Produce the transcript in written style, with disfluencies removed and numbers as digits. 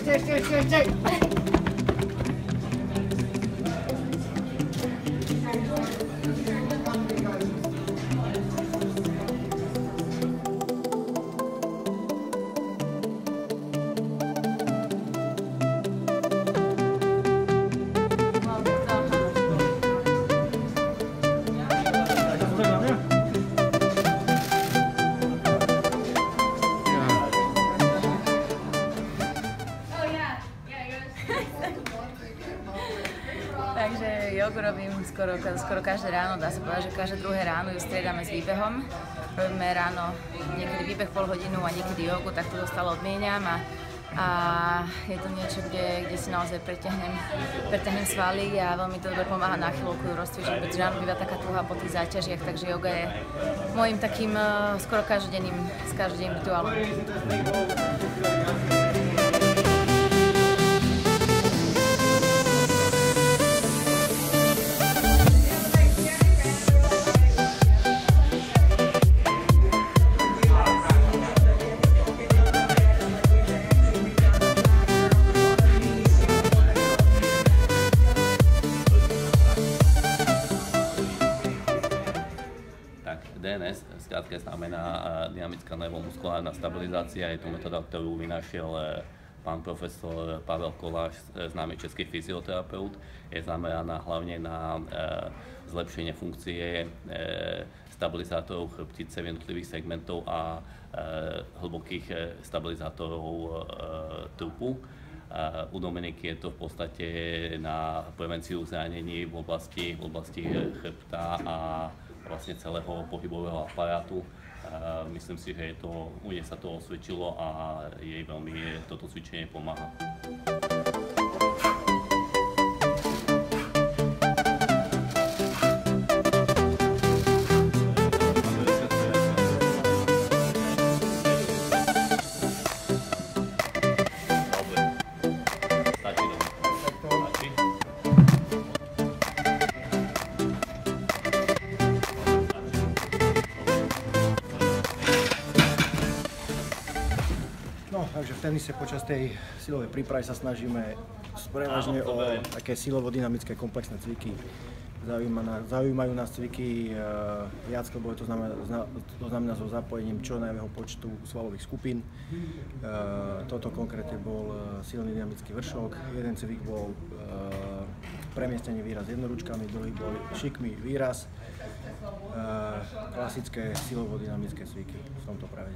Ešte. Takže jogu robím skoro každé ráno, dá sa povedať, že každé druhé ráno ju striedame s výbehom. Robíme ráno niekedy výbeh pol hodinu a niekedy jogu, tak to stále odmieniam a je to niečo, kde si naozaj preťahnem svaly a veľmi to dobre pomáha na chvíľku ju rozcvičiť, pretože ráno býva taká túha po tých záťažiach, takže joga je môjim takým skoro každodenným rituálom. DNS skrátka znamená dynamická neuromuskulárna stabilizácia. Je to metóda, ktorú vynašiel pán profesor Pavel Koláš, známy český fyzioterapeut. Je zameraná hlavne na zlepšenie funkcie stabilizátorov chrbtice jednotlivých segmentov a hlbokých stabilizátorov trupu. U Dominiky je to v podstate na prevenciu zranení v oblasti chrbta a vlastne celého pohybového aparátu. Myslím si, že u nej sa to osvedčilo a jej veľmi toto cvičenie pomáha. Takže v tenise počas tej silovej prípravy sa snažíme prevažne o také silovo-dynamické komplexné cviky. Zaujímajú nás cviky viac, lebo to znamená so zapojením čo najväčšieho počtu svalových skupín. Toto konkrétne bol silný dynamický vršok, jeden cvik bol premiestnenie výraz jednoručkami, druhý bol šikmý výraz. Klasické silovo-dynamické cviky v tomto pravde.